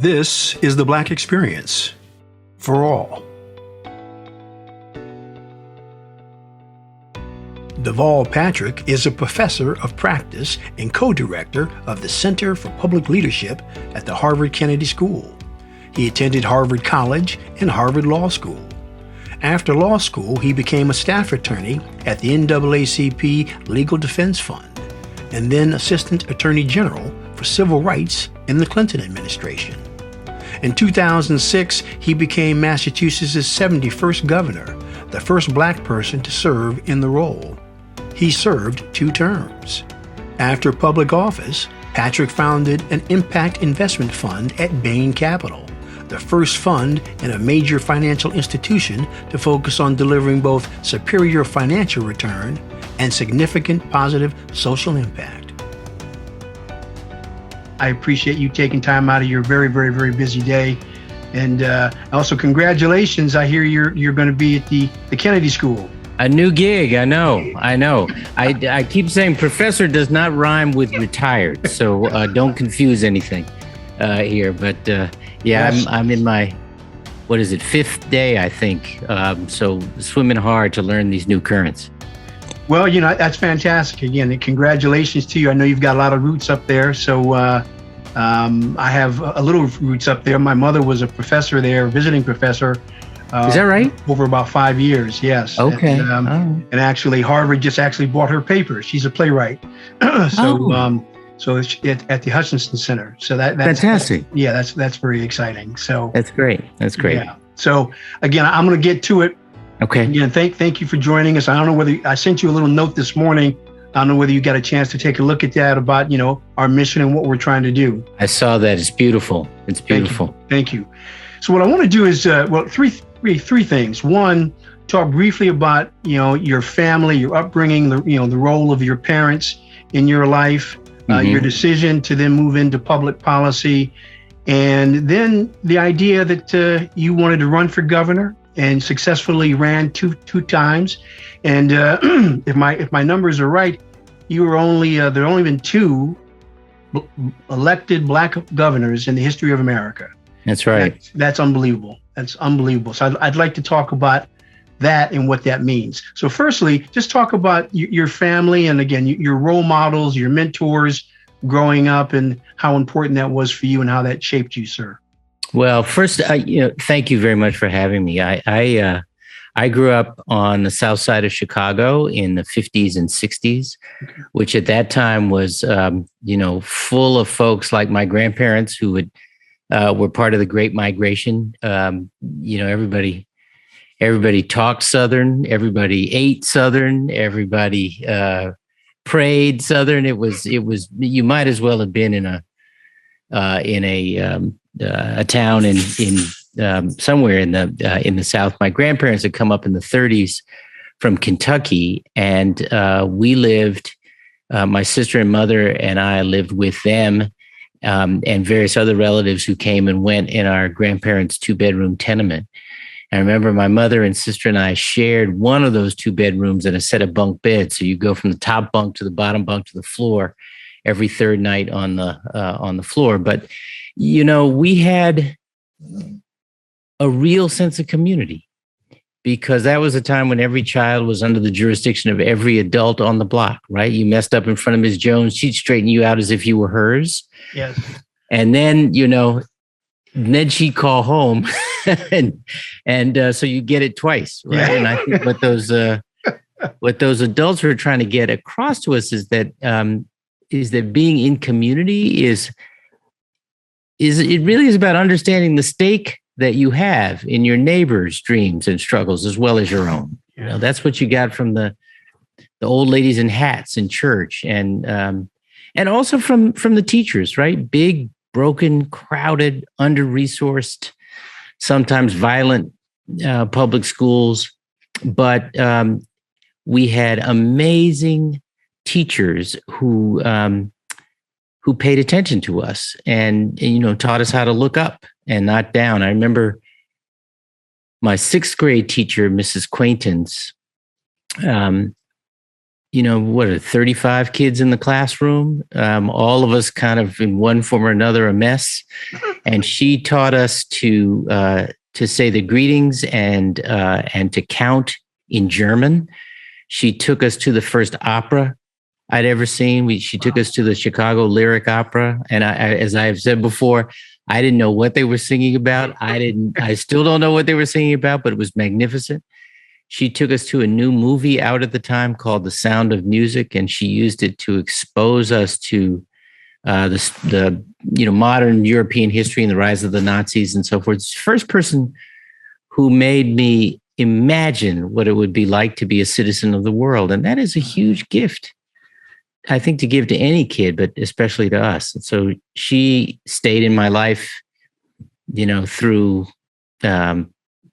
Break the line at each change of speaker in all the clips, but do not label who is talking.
This is the Black Experience for all. Deval Patrick is a professor of practice and co-director of the Center for Public Leadership at the Harvard Kennedy School. He attended Harvard College and Harvard Law School. After law school, he became a staff attorney at the NAACP Legal Defense Fund, and then Assistant Attorney General for Civil Rights in the Clinton administration. In 2006, he became Massachusetts' 71st governor, the first Black person to serve in the role. He served 2 terms. After public office, Patrick founded an impact investment fund at Bain Capital, the first fund in a major financial institution to focus on delivering both superior financial return and significant positive social impact. I appreciate you taking time out of your very, very, very busy day. And also congratulations. I hear you're going to be at the Kennedy School.
A new gig. I know. I keep saying professor does not rhyme with retired. So don't confuse anything here. But yes. I'm in my, 5th day, I think. So swimming hard to learn these new currents.
Well, that's fantastic. Again, congratulations to you. I know you've got a lot of roots up there. So I have a little roots up there. My mother was a professor there, visiting professor.
Is that right?
Over about 5 years, yes.
Okay.
And actually, Harvard just actually bought her papers. She's a playwright. So it's at the Hutchinson Center. So that's
fantastic.
That's very exciting. So
that's great. Yeah.
So again, I'm going to get to it.
Okay.
Again, thank you for joining us. I don't know whether I sent you a little note this morning. I don't know whether you got a chance to take a look at that about, our mission and what we're trying to do.
I saw that. It's beautiful. It's beautiful.
Thank you. So what I want to do is, three things. One, talk briefly about, your family, your upbringing, the role of your parents in your life, your decision to then move into public policy, and then the idea that you wanted to run for governor and successfully ran two times. And if my numbers are right, you were there have only been 2 elected Black governors in the history of America.
That's right.
That's unbelievable. That's unbelievable. So I'd like to talk about that and what that means. So firstly, just talk about your family and again, your role models, your mentors growing up and how important that was for you and how that shaped you, sir.
Well, first, thank you very much for having me. I grew up on the south side of Chicago in the 50s and 60s, which at that time was, full of folks like my grandparents who were part of the Great Migration. Everybody talked Southern, everybody ate Southern, everybody prayed Southern. It was. You might as well have been in a town in somewhere in the South. My grandparents had come up in the 30s from Kentucky, and we lived. My sister and mother and I lived with them and various other relatives who came and went in our grandparents' 2-bedroom tenement. I remember my mother and sister and I shared one of those 2 bedrooms and a set of bunk beds. So you go from the top bunk to the bottom bunk to the floor every third night on the floor. But we had a real sense of community because that was a time when every child was under the jurisdiction of every adult on the block, right? You messed up in front of Ms. Jones, she'd straighten you out as if you were hers.
Yes.
And then, then she'd call home and so you get it twice, right? Yeah. And I think what those adults were trying to get across to us is that being in community is it really is about understanding the stake that you have in your neighbor's dreams and struggles as well as your own. That's what you got from the old ladies in hats in church and also from the teachers, right? Big, broken, crowded, under-resourced, sometimes violent public schools. But we had amazing teachers who paid attention to us and taught us how to look up and not down. I remember my 6th grade teacher, Mrs. Quaintance, 35 kids in the classroom, all of us kind of in one form or another, a mess. and she taught us to say the greetings and to count in German. She took us to the first opera I'd ever seen. She took us to the Chicago Lyric Opera, and as I've said before, I didn't know what they were singing about. I still don't know what they were singing about, but it was magnificent. She took us to a new movie out at the time called The Sound of Music, and she used it to expose us to the modern European history and the rise of the Nazis and so forth. She's the first person who made me imagine what it would be like to be a citizen of the world, and that is a huge gift, I think, to give to any kid, but especially to us. And so she stayed in my life, through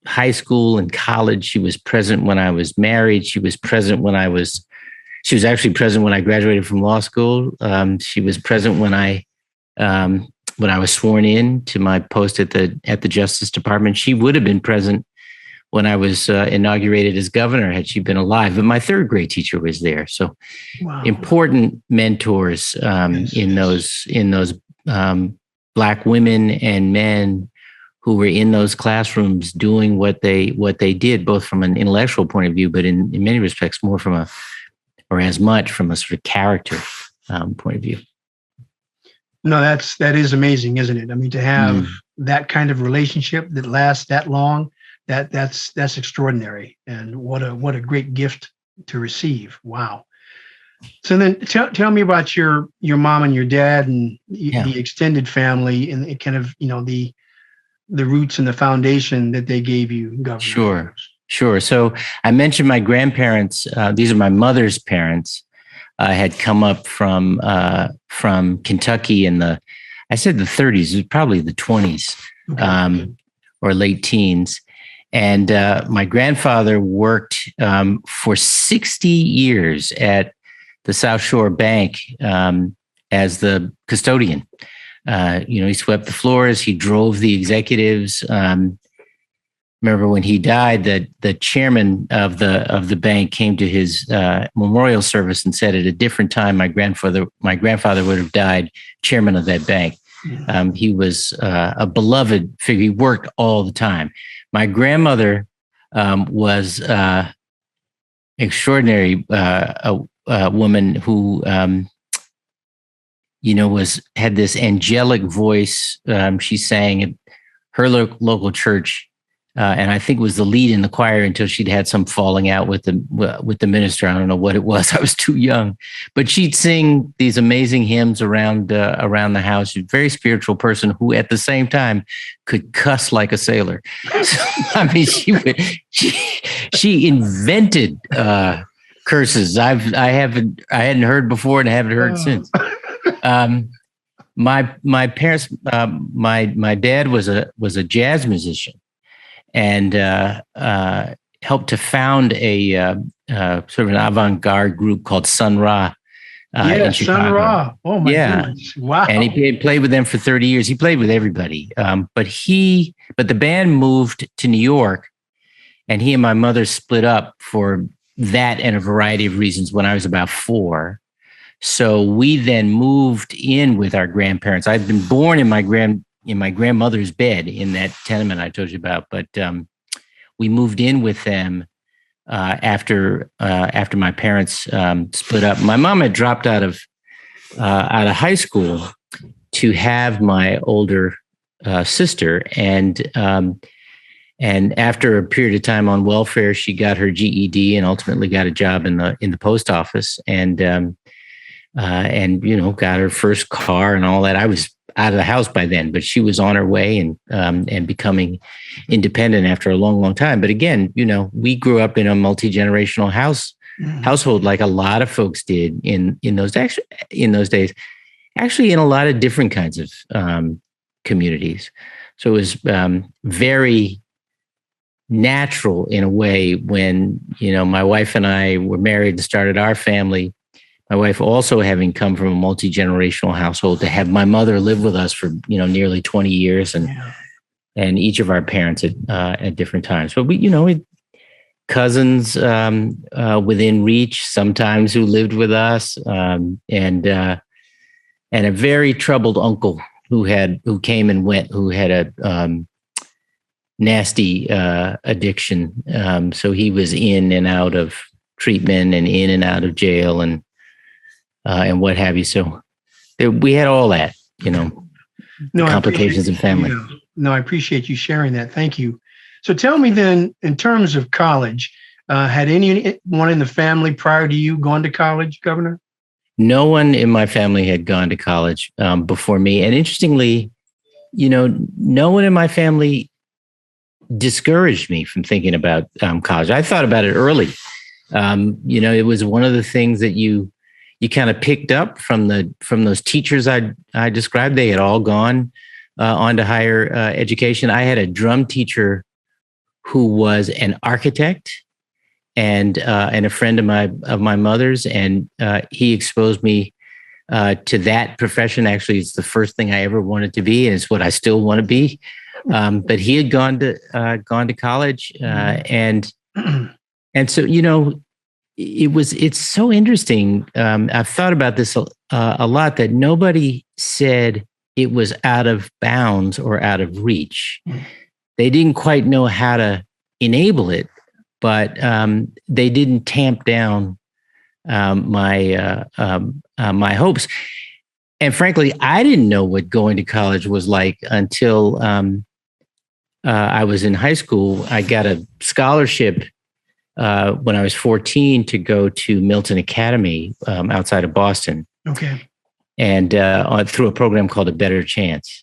high school and college. She was present when I was married. She was actually present when I graduated from law school. She was present when I was sworn in to my post at the Justice Department. She would have been present when I was inaugurated as governor had she been alive. But my third grade teacher was there. So important mentors in those Black women and men who were in those classrooms doing what they did, both from an intellectual point of view, but in many respects more from as much from a sort of character point of view.
No, that is amazing, isn't it? I mean, to have that kind of relationship that lasts that long, that's extraordinary, and what a great gift to receive. Wow. So then tell me about your mom and your dad and the extended family, and kind of the roots and the foundation that they gave you, Governor.
Sure. So I mentioned my grandparents. These are my mother's parents. Had come up from Kentucky in the 30s. It was probably the 20s, or late teens. And my grandfather worked for 60 years at the South Shore Bank as the custodian. He swept the floors. He drove the executives. Remember when he died, that the chairman of the bank came to his memorial service and said at a different time my grandfather would have died chairman of that bank. He was a beloved figure. He worked all the time. My grandmother was extraordinary, a woman who had this angelic voice. She sang at her local church. And I think was the lead in the choir until she'd had some falling out with the minister. I don't know what it was. I was too young, but she'd sing these amazing hymns around the house. She's a very spiritual person who, at the same time, could cuss like a sailor. So, I mean, she invented curses I hadn't heard before and I haven't heard since. My parents, my dad was a jazz musician. And helped to found a sort of an avant-garde group called Sun Ra. In Chicago. Sun Ra. Oh my goodness! Wow. And he played with them for 30 years. He played with everybody. But the band moved to New York, and he and my mother split up for that and a variety of reasons when I was about 4. So we then moved in with our grandparents. I'd been born in my grandmother's bed in that tenement I told you about, but we moved in with them after my parents split up. My mom had dropped out of high school to have my older sister, and after a period of time on welfare, she got her GED and ultimately got a job in the post office, and got her first car and all that. I was out of the house by then, but she was on her way and becoming independent after a long, long time. But again, we grew up in a multi-generational household, like a lot of folks did in those days, actually in a lot of different kinds of communities. So it was very natural in a way when, my wife and I were married and started our family. My wife also having come from a multi-generational household, to have my mother live with us for, nearly 20 years and each of our parents at different times. But we cousins within reach sometimes who lived with us, and a very troubled uncle who came and went, who had a nasty addiction. So he was in and out of treatment and in and out of jail and what have you. So we had all that, complications in family.
No, I appreciate you sharing that. Thank you. So tell me then, in terms of college, had anyone in the family prior to you gone to college, Governor?
No one in my family had gone to college before me. And interestingly, no one in my family discouraged me from thinking about college. I thought about it early. It was one of the things that you kind of picked up from those teachers I described. They had all gone on to higher education. I had a drum teacher who was an architect and a friend of my mother's, and he exposed me to that profession. Actually, it's the first thing I ever wanted to be, and it's what I still want to be. But he had gone to college, and so it's so interesting. I've thought about this a lot, that nobody said it was out of bounds or out of reach. They didn't quite know how to enable it, but they didn't tamp down my hopes. And frankly, I didn't know what going to college was like until I was in high school. I got a scholarship when I was 14 to go to Milton Academy outside of Boston.
Okay.
And through a program called A Better Chance.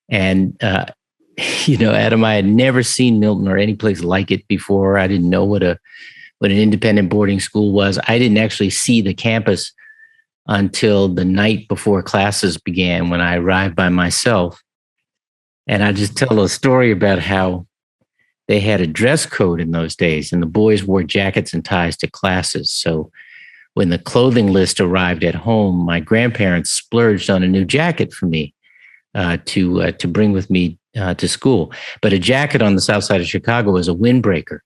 And, Adam, I had never seen Milton or any place like it before. I didn't know what an independent boarding school was. I didn't actually see the campus until the night before classes began, when I arrived by myself. And I just tell a story about how they had a dress code in those days, and the boys wore jackets and ties to classes. So when the clothing list arrived at home, my grandparents splurged on a new jacket for me to bring with me to school. But a jacket on the south side of Chicago is a windbreaker.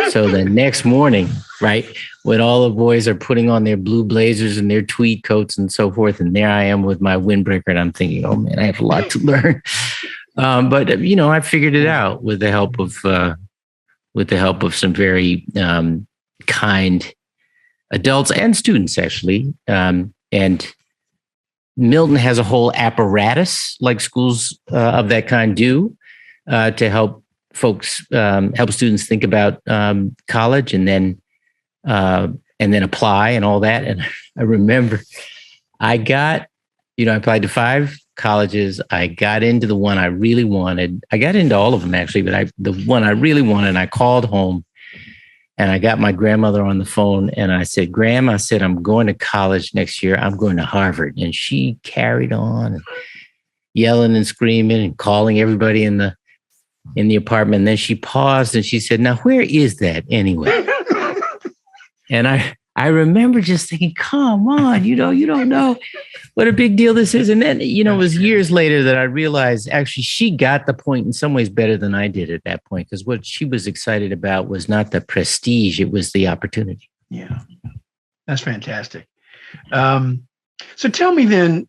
So the next morning, right, when all the boys are putting on their blue blazers and their tweed coats and so forth, and there I am with my windbreaker, and I'm thinking, oh man, I have a lot to learn. But I figured it out with the help of some very kind adults and students, actually. And Milton has a whole apparatus, like schools of that kind do, to help students think about college and then apply and all that. And I remember I applied to 5 colleges. I got into the one I really wanted. I got into all of them, actually, but the one I really wanted, I called home. And I got my grandmother on the phone, and I said, "Grandma," I said, "I'm going to college next year. I'm going to Harvard." And she carried on, and yelling and screaming and calling everybody in the apartment. And then she paused and she said, "Now, where is that anyway?" And I remember just thinking, come on, you don't know what a big deal this is. And then, it was years later that I realized actually she got the point in some ways better than I did at that point, because what she was excited about was not the prestige, it was the opportunity.
Yeah, that's fantastic. So tell me then,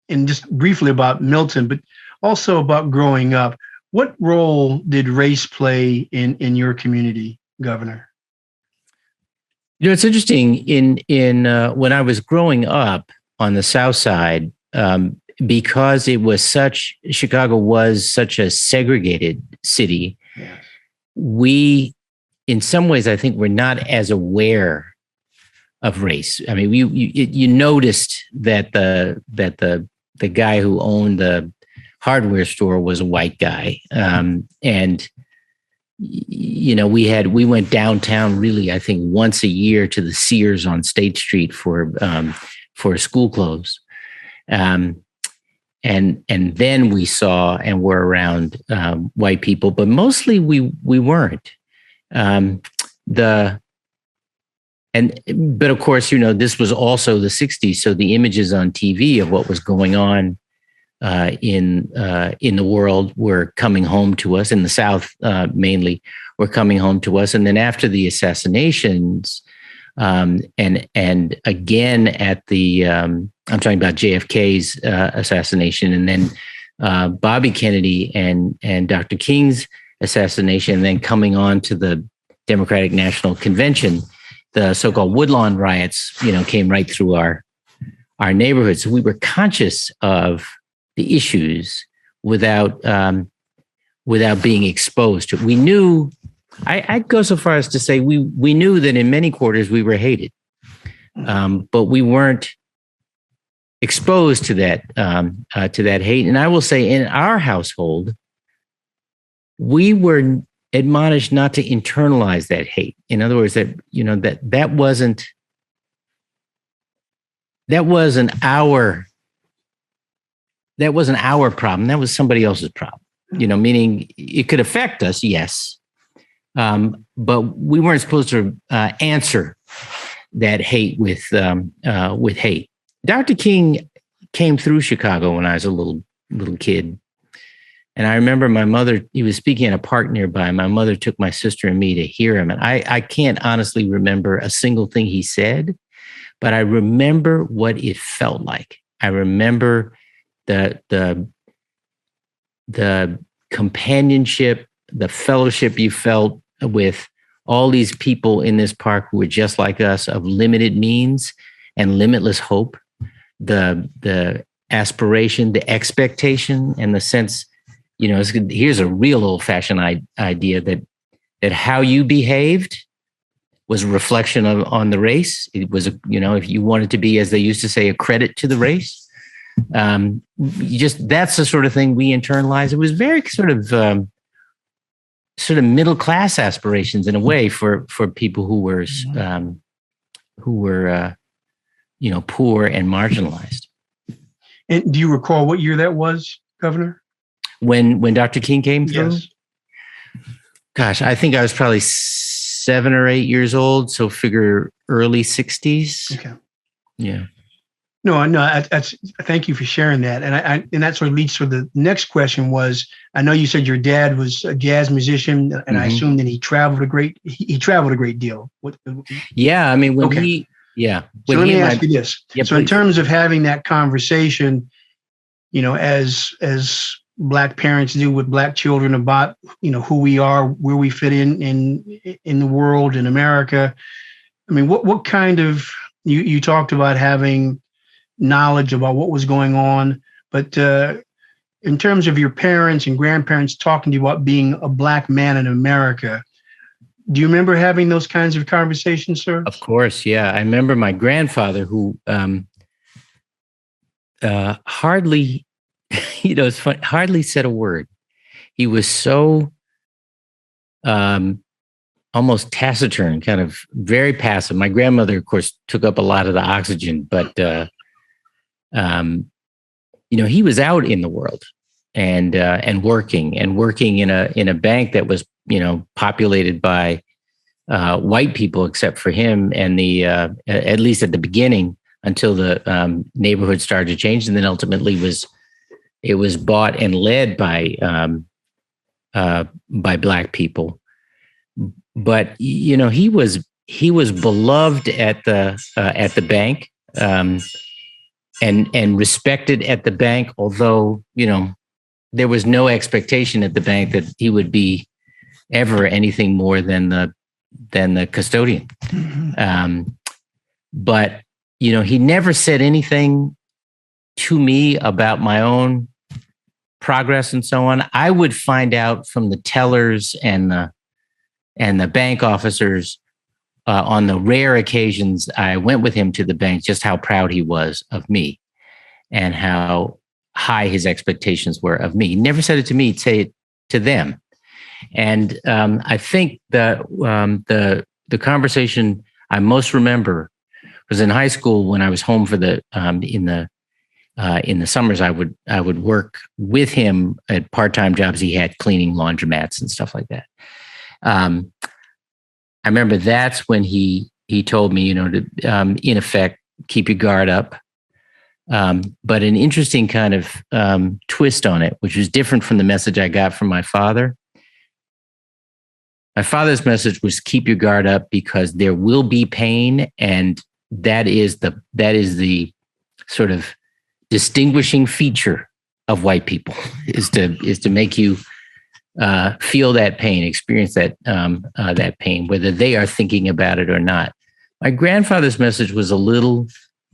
and just briefly about Milton, but also about growing up, what role did race play in your community, Governor?
It's interesting. In when I was growing up on the South Side, because Chicago was such a segregated city. Yeah. We, in some ways, I think we're not as aware of race. I mean, you noticed that the guy who owned the hardware store was a white guy, and we went downtown really, I think, once a year to the Sears on State Street for school clothes. And then we saw and were around white people, but mostly we weren't. But of course, this was also the 60s. So the images on TV of what was going on in the world were coming home to us, in the South mainly, were coming home to us. And then after the assassinations, and again at the I'm talking about JFK's assassination, and then Bobby Kennedy and Dr. King's assassination, and then coming on to the Democratic National Convention, the so-called Woodlawn riots, came right through our neighborhood. So we were conscious of the issues without being exposed to it. We knew, I'd go so far as to say we knew that in many quarters we were hated, but we weren't exposed to that hate. And I will say, in our household, we were admonished not to internalize that hate. In other words, that wasn't our problem. That was somebody else's problem. Meaning it could affect us, yes, but we weren't supposed to answer that hate with hate. Dr. King came through Chicago when I was a little kid. And I remember my mother, he was speaking in a park nearby. My mother took my sister and me to hear him. And I can't honestly remember a single thing he said, but I remember what it felt like. I remember the companionship, the fellowship you felt with all these people in this park who were just like us, of limited means and limitless hope, the aspiration, the expectation, and the sense, here's a real old-fashioned idea that how you behaved was a reflection on the race. It was, if you wanted to be, as they used to say, a credit to the race. That's the sort of thing we internalized. It was very sort of middle class aspirations in a way for people who were poor and marginalized.
And do you recall what year that was, Governor?
When Dr. King came through?
Yes.
Gosh, I think I was probably 7 or 8 years old. So figure early 60s.
Okay.
Yeah.
No. That's thank you for sharing that. And that sort of leads to the next question was, I know you said your dad was a jazz musician, and I assume that he traveled a great deal.
Yeah. I mean, when
okay.
he, yeah.
So let me ask you this.
Yeah,
so
please.
In terms of having that conversation, as Black parents do with Black children about, who we are, where we fit in the world, in America. I mean, what kind of, you talked about having knowledge about what was going on, but in terms of your parents and grandparents talking to you about being a Black man in America, do you remember having those kinds of conversations, sir?
Of course, yeah. I remember my grandfather, who hardly, it's funny, hardly said a word. He was so almost taciturn, kind of very passive. My grandmother, of course, took up a lot of the oxygen, but he was out in the world and working in a bank that was, populated by white people, except for him, and at least at the beginning, until the neighborhood started to change, and then ultimately it was bought and led by Black people. But he was beloved at the bank, and respected at the bank, although there was no expectation at the bank that he would be ever anything more than the custodian. Mm-hmm. But he never said anything to me about my own progress and so on. I would find out from the tellers and the bank officers on the rare occasions I went with him to the bank, just how proud he was of me and how high his expectations were of me. He never said it to me, he'd say it to them. And I think that the conversation I most remember was in high school, when I was home for in the summers. I would work with him at part-time jobs he had, cleaning laundromats and stuff like that. I remember that's when he told me, to in effect, keep your guard up. But an interesting kind of twist on it, which was different from the message I got from my father. My father's message was keep your guard up because there will be pain, and that is the sort of distinguishing feature of white people is to make you feel that pain, experience that pain, whether they are thinking about it or not. My grandfather's message was a little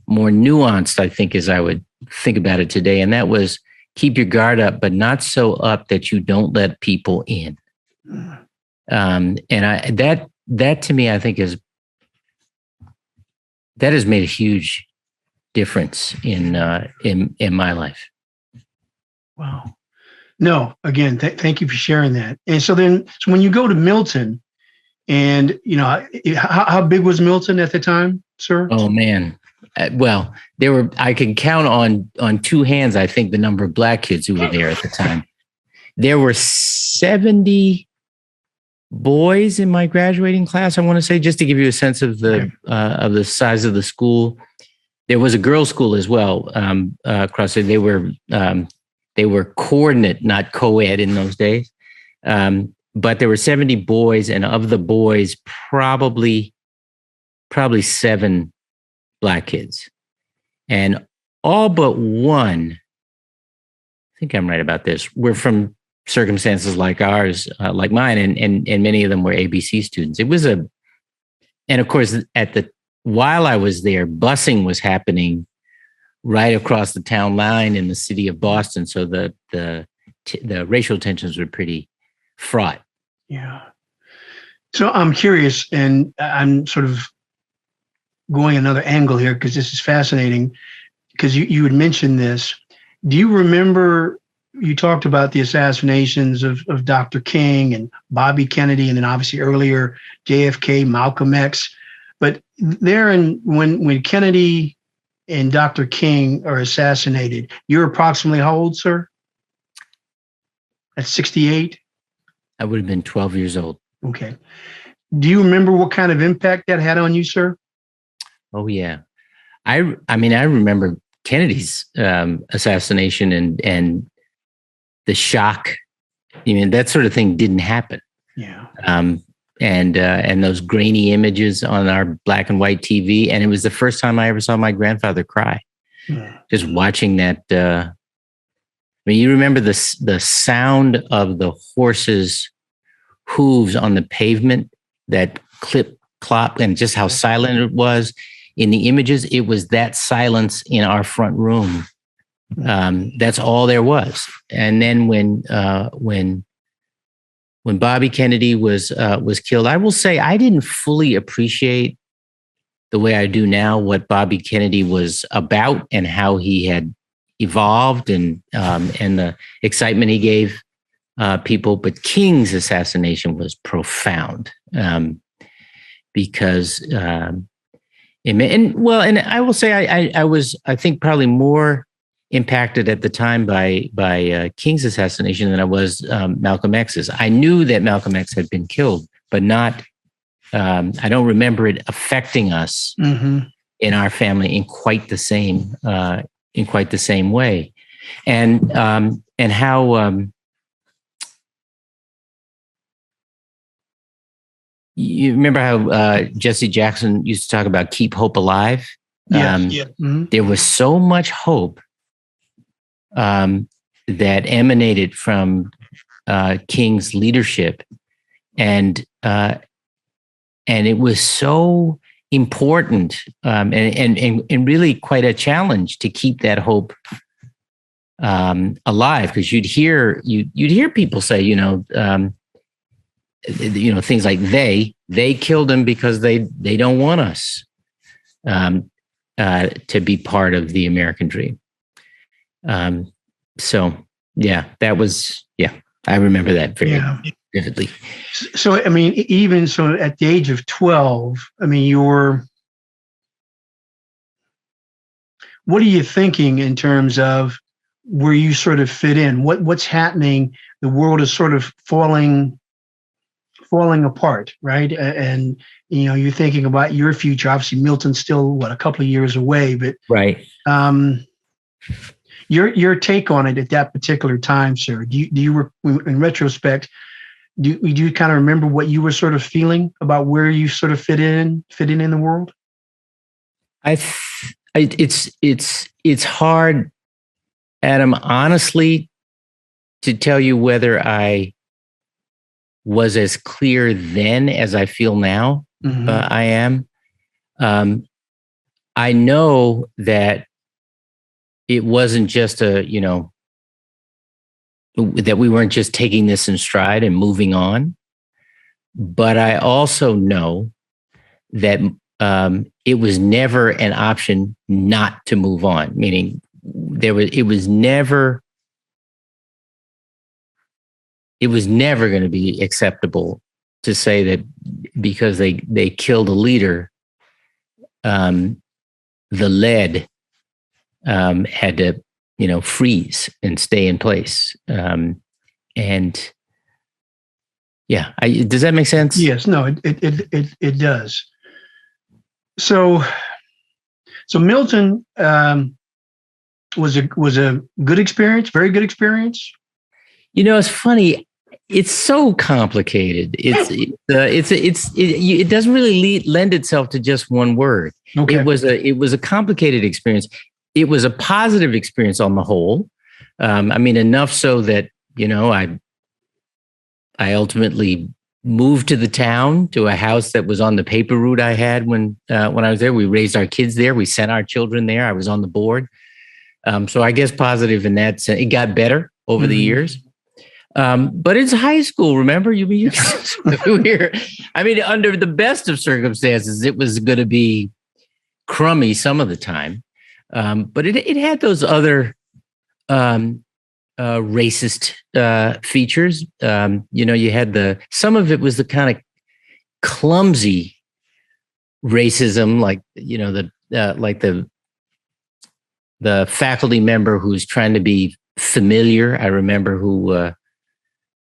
more nuanced, I think, as I would think about it today, and that was keep your guard up, but not so up that you don't let people in. That to me, I think that has made a huge difference in my life.
Wow. No, again, thank you for sharing that. And so when you go to Milton, and how big was Milton at the time, sir?
Oh man. Well, I can count on two hands, I think, the number of Black kids who were there at the time. There were 70 boys in my graduating class, I want to say, just to give you a sense of the size of the school. There was a girls' school as well across there. They were coordinate, not co-ed in those days. But there were 70 boys, and of the boys, probably 7 Black kids. And all but one, I think I'm right about this, were from circumstances like ours, like mine, and many of them were ABC students. It was and of course, while I was there, busing was happening right across the town line in the city of Boston. So the racial tensions were pretty fraught.
Yeah. So I'm curious, and I'm sort of going another angle here because this is fascinating, because you had mentioned this. Do you remember, you talked about the assassinations of Dr. King and Bobby Kennedy, and then obviously earlier JFK, Malcolm X. But when Kennedy and Dr. King are assassinated, you're approximately how old, sir? At 68?
I would have been 12 years old.
Okay. Do you remember what kind of impact that had on you, sir?
Oh, yeah. I mean, I remember Kennedy's assassination and the shock. I mean, that sort of thing didn't happen.
Yeah.
And those grainy images on our black and white TV. And it was the first time I ever saw my grandfather cry. Yeah. Just watching that. I mean, you remember the sound of the horses' hooves on the pavement, that clip, clop, and just how silent it was. In the images, it was that silence in our front room. That's all there was. And then when Bobby Kennedy was killed, I will say I didn't fully appreciate the way I do now what Bobby Kennedy was about and how he had evolved and the excitement he gave people. But King's assassination was profound because. And I will say I was, I think, probably more impacted at the time by King's assassination than I was Malcolm X's. I knew that Malcolm X had been killed, but not. I don't remember it affecting us in our family in quite the same way, and how. You remember how Jesse Jackson used to talk about keep hope alive? There was so much hope that emanated from King's leadership, and it was so important and really quite a challenge to keep that hope alive, because you'd hear people say, things like they killed him because they don't want us to be part of the American dream. So yeah, I remember that very vividly.
So I mean, even so, at the age of 12, I mean, what are you thinking in terms of where you sort of fit in? What's happening? The world is sort of falling apart, right? And you're thinking about your future. Obviously, Milton's still a couple of years away, but
right.
Your take on it at that particular time, sir. Do you in retrospect, do you kind of remember what you were sort of feeling about where you sort of fit in the world?
I It's hard, Adam, honestly, to tell you whether I was as clear then as I feel now. I am. I know that it wasn't just that we weren't just taking this in stride and moving on. But I also know that it was never an option not to move on, meaning it was never going to be acceptable to say that because they killed a leader, the lead had to, freeze and stay in place. And yeah, does that make sense?
Yes, no, it does. So Milton was a good experience, very good experience.
It's funny. It's so complicated. It doesn't really lend itself to just one word. Okay. It was a complicated experience. It was a positive experience on the whole. Enough so that I ultimately moved to the town, to a house that was on the paper route I had when I was there. We raised our kids there. We sent our children there. I was on the board. So I guess positive in that sense. It got better over the years. But it's high school, remember? Under the best of circumstances, it was going to be crummy some of the time. But it had those other racist features. You had some of it was the kind of clumsy racism, like the faculty member who's trying to be familiar. I remember who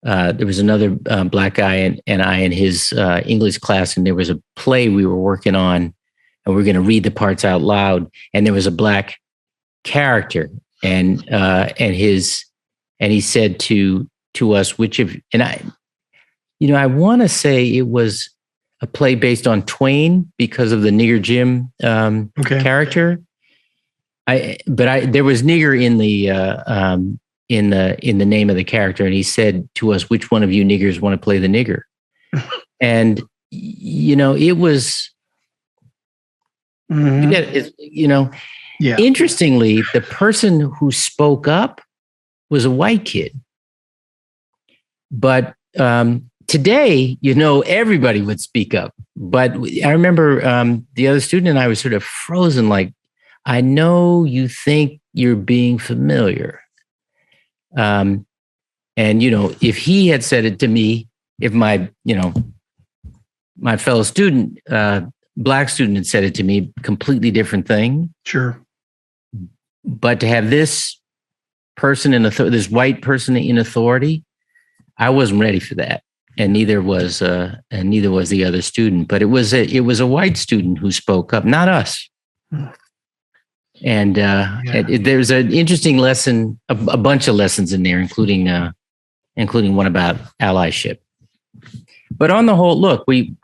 there was another black guy and I in his English class, and there was a play we were working on, and we were going to read the parts out loud, and there was a black character, and he said to us, I want to say it was a play based on Twain because of the Nigger Jim character. There was nigger in the name of the character, and he said to us, "Which one of you niggers want to play the nigger?" And it was, interestingly, the person who spoke up was a white kid. But today, everybody would speak up. But I remember the other student and I was sort of frozen, like, I know you think you're being familiar. And, if he had said it to me, if my fellow student, black student had said it to me, completely different thing.
Sure.
But to have this person this white person in authority, I wasn't ready for that. And neither was the other student, but it was a white student who spoke up, not us. And there's an interesting lesson, a bunch of lessons in there, including one about allyship. But on the whole, look, we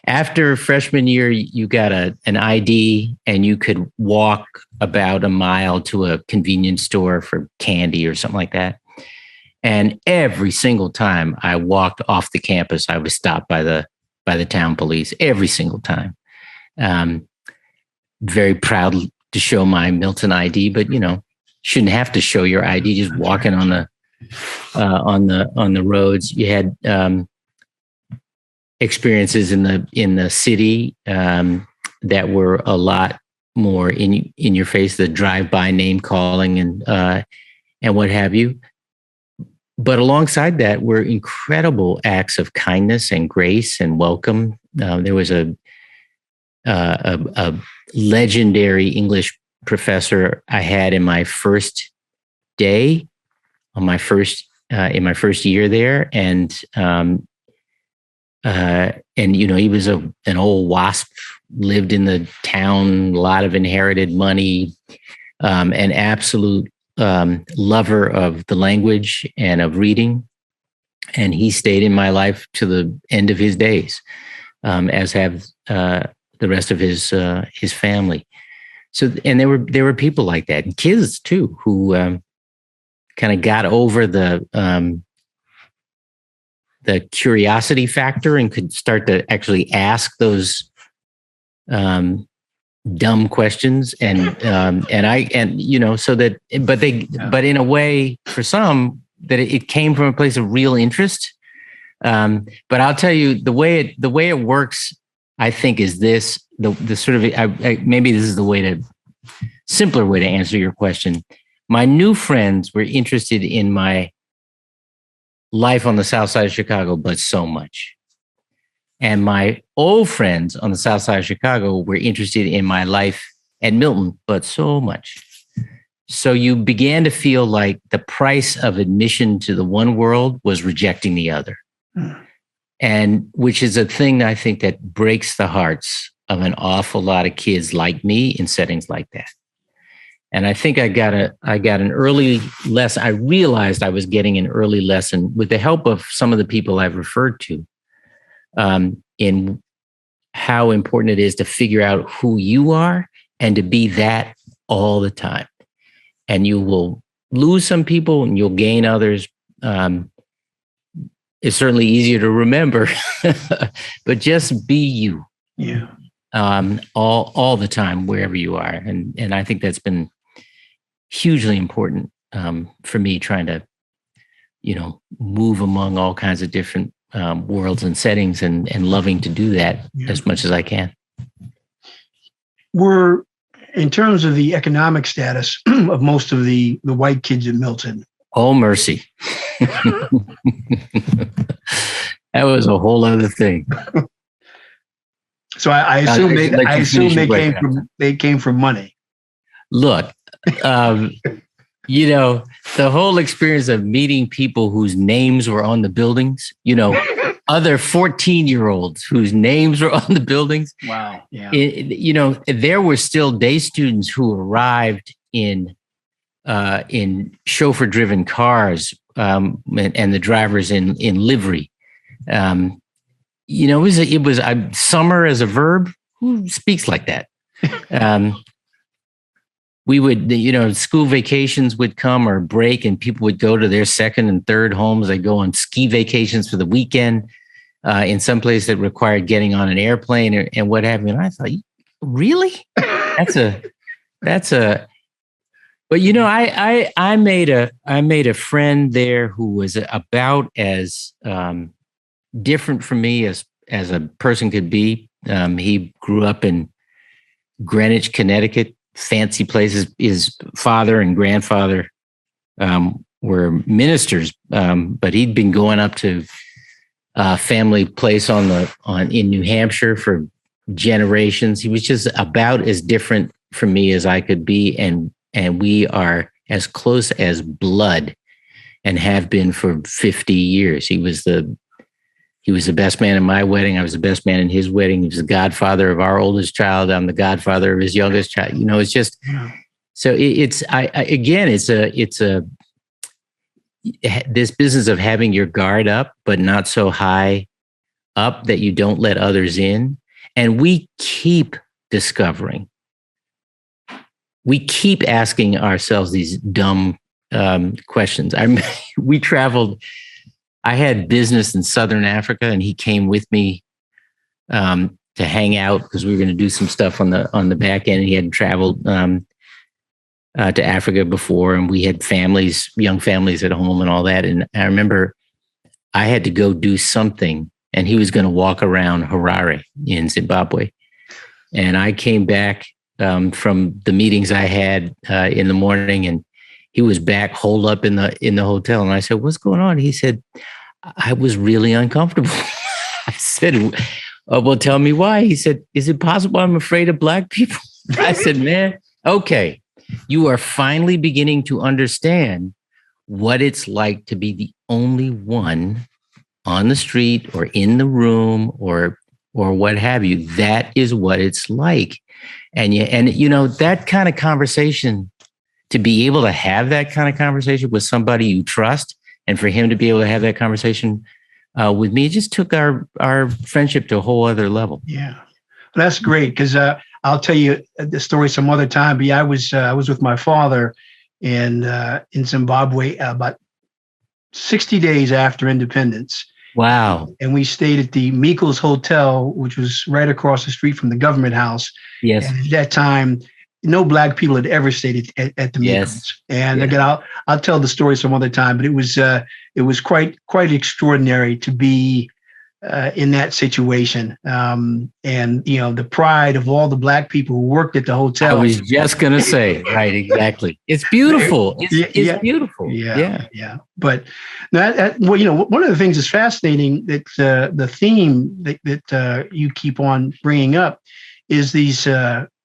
after freshman year, you got an ID and you could walk about a mile to a convenience store for candy or something like that. And every single time I walked off the campus, I was stopped by the town police every single time. Very proud to show my Milton ID, but shouldn't have to show your ID. Just walking on the roads. You had experiences in the city that were a lot more in your face. The drive-by name calling and what have you. But alongside that were incredible acts of kindness and grace and welcome. There was a legendary English professor I had in my first day, in my first year there, and he was an old WASP, lived in the town, a lot of inherited money, an absolute lover of the language and of reading. And he stayed in my life to the end of his days, as have the rest of his family. So, and there were people like that, and kids too, who kind of got over the curiosity factor and could start to actually ask those dumb questions, but in a way, for some, that it came from a place of real interest. But I'll tell you, the way it works, I think, is this: the sort of maybe this is the simpler way to answer your question. My new friends were interested in my life on the South Side of Chicago, but so much. And my old friends on the South Side of Chicago were interested in my life at Milton, but so much. So you began to feel like the price of admission to the one world was rejecting the other. And which is a thing I think that breaks the hearts of an awful lot of kids like me in settings like that. And I think I got an early lesson. I realized I was getting an early lesson with the help of some of the people I've referred to, in how important it is to figure out who you are and to be that all the time. And you will lose some people and you'll gain others. It's certainly easier to remember, but just be you.
Yeah.
All the time, wherever you are. And I think that's been hugely important for me, trying to, move among all kinds of different worlds and settings, and loving to do that as much as I can.
We're, in terms of the economic status of most of the white kids in Milton.
Oh, mercy. That was a whole other thing.
So I assume they came from money.
Look, the whole experience of meeting people whose names were on the buildings, other 14-year-olds whose names were on the buildings.
Wow. Yeah.
There were still day students who arrived in chauffeur-driven cars, and the drivers in livery. It was summer as a verb. Who speaks like that? We would, school vacations would come or break, and people would go to their second and third homes. They'd go on ski vacations for the weekend in some place that required getting on an airplane and what have you. And I thought, really? That's a. But I made a friend there who was about as different from me as a person could be. He grew up in Greenwich, Connecticut, fancy places. His father and grandfather were ministers, but he'd been going up to a family place in New Hampshire for generations. He was just about as different from me as I could be, and we are as close as blood, and have been for 50 years. He was the best man in my wedding. I was the best man in his wedding. He was the godfather of our oldest child. I'm the godfather of his youngest child. It's just, so this business of having your guard up, but not so high up that you don't let others in. And we keep discovering, we keep asking ourselves these dumb questions. We traveled. I had business in Southern Africa, and he came with me to hang out because we were going to do some stuff on the back end. He hadn't traveled to Africa before, and we had young families at home and all that. And I remember I had to go do something, and he was going to walk around Harare in Zimbabwe. And I came back from the meetings I had in the morning, and he was back holed up in the hotel. And I said, "What's going on?" He said, "I was really uncomfortable." I said, "Well, tell me why." He said, "Is it possible I'm afraid of Black people?" I said, "Man, okay. You are finally beginning to understand what it's like to be the only one on the street or in the room or what have you. That is what it's like." And that kind of conversation, to be able to have that kind of conversation with somebody you trust, and for him to be able to have that conversation with me, it just took our friendship to a whole other level.
Yeah. That's great, because I'll tell you the story some other time. But yeah, I was with my father in Zimbabwe about 60 days after independence.
Wow.
And we stayed at the Meikles Hotel, which was right across the street from the government house.
Yes.
And at that time, no Black people had ever stayed at the Meikles.
Yes.
And again, I'll tell the story some other time. But it was quite extraordinary to be in that situation. And the pride of all the Black people who worked at the hotel.
I was just going to say, right, exactly. It's beautiful. It's beautiful.
Yeah. But one of the things that's fascinating, that the theme that you keep on bringing up is these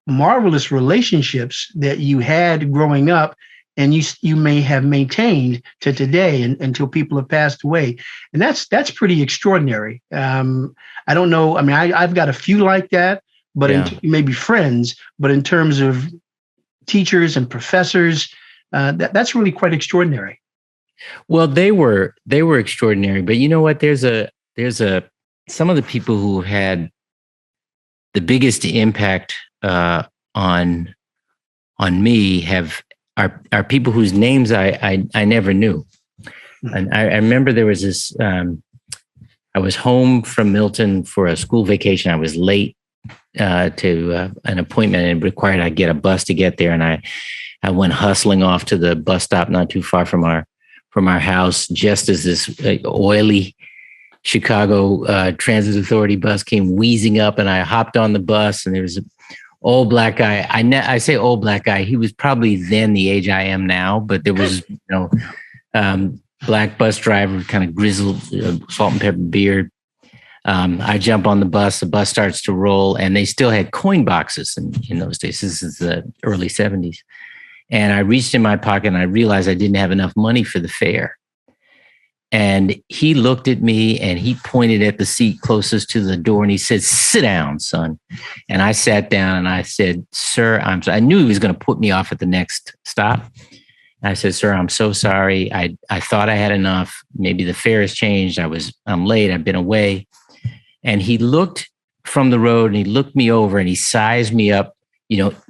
marvelous relationships that you had growing up, and you may have maintained to today, and until people have passed away. And that's pretty extraordinary. I don't know. I mean, I've got a few like that, but maybe friends, but in terms of teachers and professors, that's really quite extraordinary.
Well, they were extraordinary, but you know what? There's some of the people who had the biggest impact on me are people whose names I never knew. And I remember there was this, I was home from Milton for a school vacation. I was late to an appointment, and it required I get a bus to get there. And I went hustling off to the bus stop not too far from our house, just as this oily Chicago Transit Authority bus came wheezing up, and I hopped on the bus, and there was old Black guy. I say old Black guy. He was probably then the age I am now, but there was, Black bus driver, kind of grizzled, salt and pepper beard. I jump on the bus starts to roll, and they still had coin boxes in those days. This is the early 70s. And I reached in my pocket, and I realized I didn't have enough money for the fare. And he looked at me, and he pointed at the seat closest to the door, and he said, "Sit down, son." And I sat down, and I said, "Sir, I knew he was going to put me off at the next stop. And I said, "Sir, I'm so sorry. I thought I had enough. Maybe the fare has changed. I'm late. I've been away." And he looked from the road, and he looked me over, and he sized me up,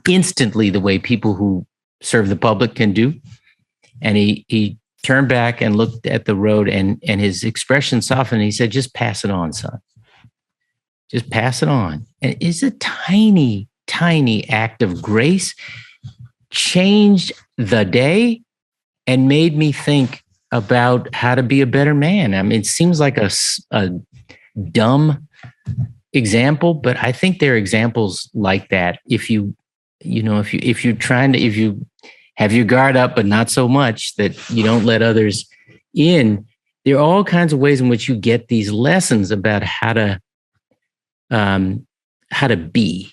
instantly, the way people who serve the public can do. And he turned back and looked at the road, and his expression softened. He said, "Just pass it on, son. Just pass it on." And it's a tiny, tiny act of grace, changed the day and made me think about how to be a better man. I mean, it seems like a dumb example, but I think there are examples like that. If you have your guard up, but not so much that you don't let others in, there are all kinds of ways in which you get these lessons about how to be.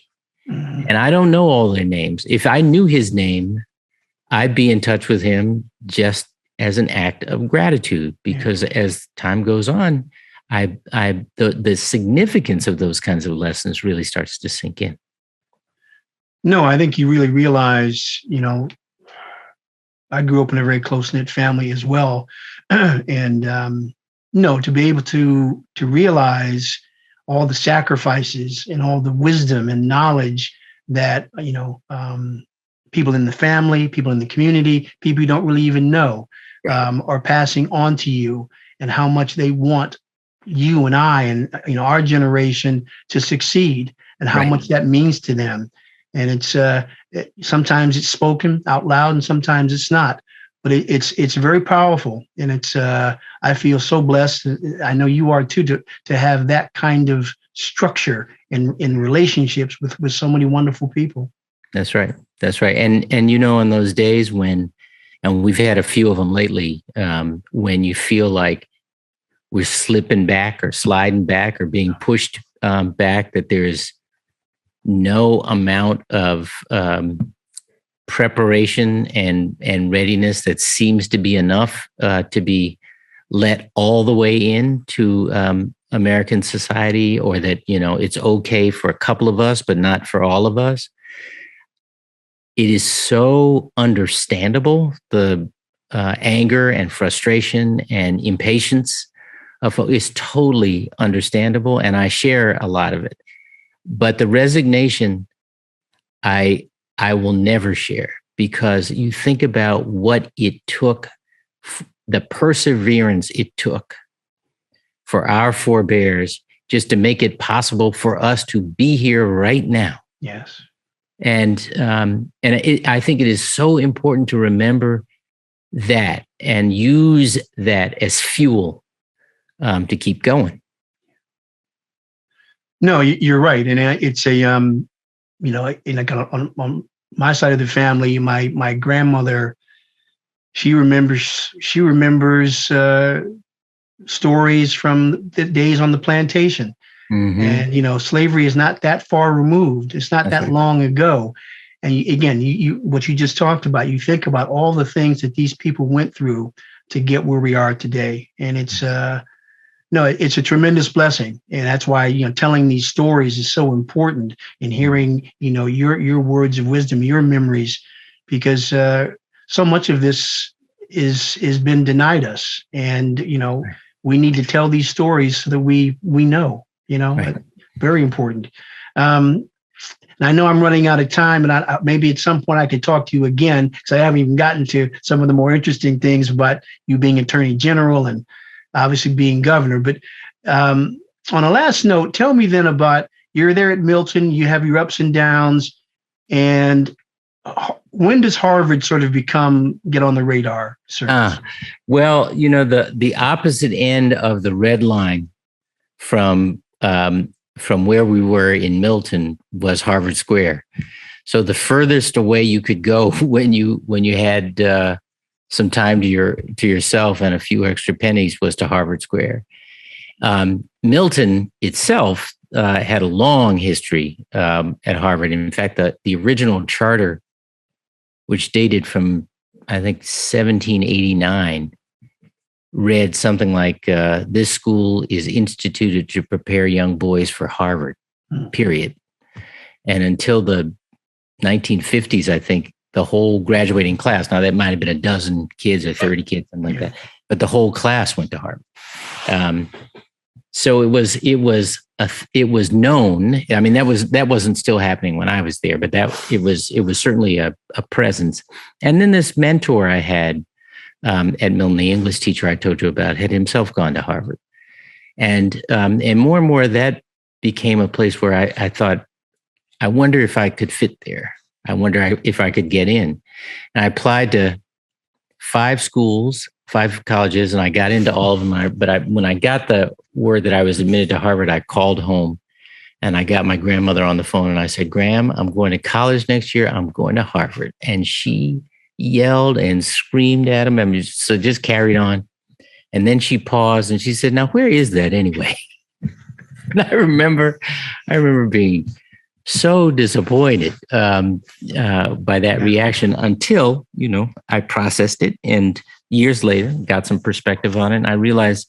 Mm-hmm. And I don't know all their names. If I knew his name, I'd be in touch with him just as an act of gratitude, because as time goes on, the significance of those kinds of lessons really starts to sink in.
No, I think you really realize, I grew up in a very close-knit family as well. And, to be able to realize all the sacrifices and all the wisdom and knowledge that, people in the family, people in the community, people you don't really even know, are passing on to you, and how much they want you and I and, our generation to succeed, and how much that means to them. And it's sometimes it's spoken out loud, and sometimes it's not. But it's very powerful, and it's I feel so blessed. I know you are too, to have that kind of structure in relationships with so many wonderful people.
That's right. And in those days when, and we've had a few of them lately, when you feel like we're slipping back or sliding back or being pushed back, that there's no amount of preparation and readiness that seems to be enough to be let all the way into American society, or that, it's okay for a couple of us, but not for all of us. It is so understandable, the anger and frustration and impatience is totally understandable, and I share a lot of it. But the resignation, I will never share, because you think about what it took, the perseverance it took for our forebears just to make it possible for us to be here right now.
Yes.
And I think it is so important to remember that and use that as fuel to keep going.
No, you're right, and it's a on my side of the family, my grandmother, she remembers stories from the days on the plantation. And, slavery is not that far removed. It's not that long ago. And you what you just talked about, you think about all the things that these people went through to get where we are today. And it's it's a tremendous blessing. And that's why, telling these stories is so important, and hearing, your words of wisdom, your memories, because so much of this is been denied us. And, we need to tell these stories so that we know. Right. Very important. And I know I'm running out of time, and maybe at some point I could talk to you again, because I haven't even gotten to some of the more interesting things about you being Attorney General and obviously being governor. But on a last note, tell me then about, you're there at Milton, you have your ups and downs, and when does Harvard sort of get on the radar?
Well, the opposite end of the red line from where we were in Milton was Harvard Square. So the furthest away you could go when you had some time to yourself and a few extra pennies was to Harvard Square. Milton itself had a long history at Harvard. In fact, the original charter, which dated from, I think, 1789, read something like, this school is instituted to prepare young boys for Harvard, period. And until the 1950s, I think, the whole graduating class, now that might have been a dozen kids or 30 kids, something like that, but the whole class went to Harvard. So it was known. I mean, that wasn't still happening when I was there, but it was certainly a presence. And then this mentor I had at Milton, the English teacher I told you about, had himself gone to Harvard, and more and more that became a place where I thought, I wonder if I could fit there. I wonder if I could get in. And I applied to 5 schools, 5 colleges, and I got into all of them. But when I got the word that I was admitted to Harvard, I called home and I got my grandmother on the phone and I said, Graham, I'm going to college next year. I'm going to Harvard. And she yelled and screamed at him. I mean, so just carried on. And then she paused and she said, now, where is that anyway? And I remember being so disappointed by that reaction until, I processed it, and years later got some perspective on it. And I realized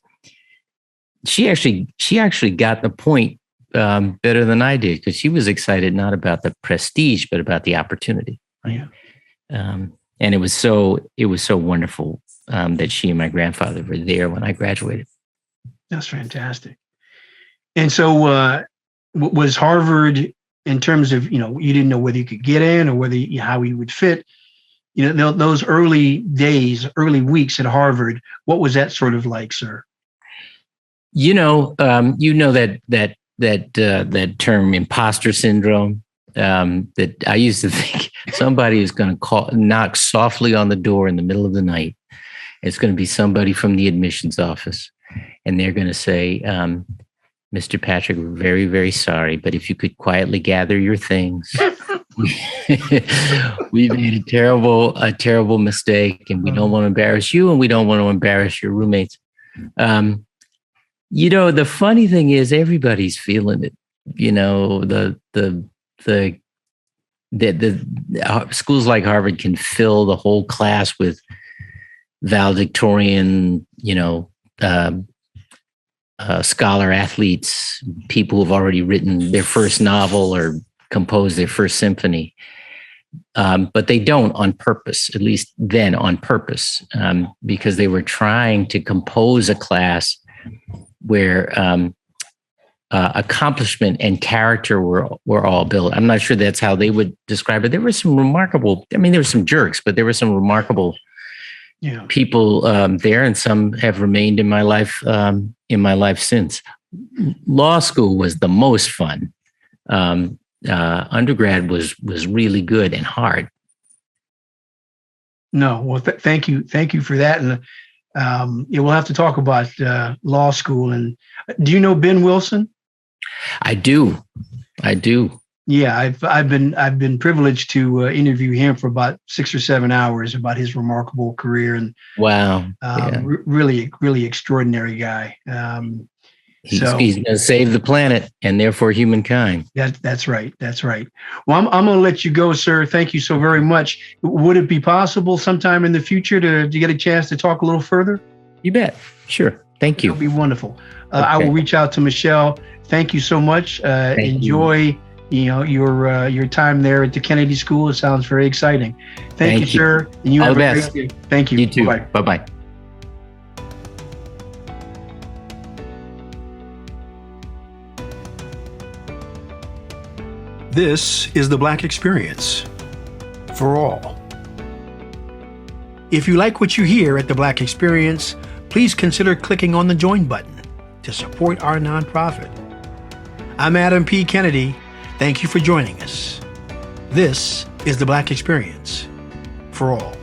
she actually got the point better than I did, because she was excited not about the prestige, but about the opportunity. Right? Yeah. And it was so wonderful that she and my grandfather were there when I graduated.
That's fantastic. And so was Harvard, in terms of, you didn't know whether you could get in or how you would fit, those early days, early weeks at Harvard, what was that sort of like, sir? That term imposter syndrome, that I used to think somebody is going to knock softly on the door in the middle of the night. It's going to be somebody from the admissions office, and they're going to say, Mr. Patrick, we're very, very sorry, but if you could quietly gather your things, we made a terrible mistake, and we don't want to embarrass you, and we don't want to embarrass your roommates. The funny thing is, everybody's feeling it. The schools like Harvard can fill the whole class with valedictorian, scholar athletes, people who've already written their first novel or composed their first symphony. But they don't on purpose, at least then on purpose, because they were trying to compose a class where
accomplishment and character were all built. I'm not sure that's how they would describe it. There were some remarkable, I mean, there were some jerks, but there were some remarkable people there, and some have remained in my life since. Law school was the most fun. Undergrad was really good and hard.
No, well, thank you for that. And we'll have to talk about law school. And do you know Ben Wilson?
I do.
Yeah, I've been privileged to interview him for about 6 or 7 hours about his remarkable career, and
wow,
really extraordinary guy.
He's going to save the planet and therefore humankind.
That's right. Well, I'm going to let you go, sir. Thank you so very much. Would it be possible sometime in the future to get a chance to talk a little further?
You bet. Sure. Thank you.
It'll be wonderful.
Okay.
I will reach out to Michelle. Thank you so much. Enjoy your time there at the Kennedy School. It sounds very exciting. Thank you, sir. And you
All
have
the
a
best.
great day. Thank you.
You too.
Bye-bye.
Bye-bye.
This is the Black Experience for all. If you like what you hear at the Black Experience, please consider clicking on the join button to support our nonprofit. I'm Adam P. Kennedy. Thank you for joining us. This is the Black Experience for all.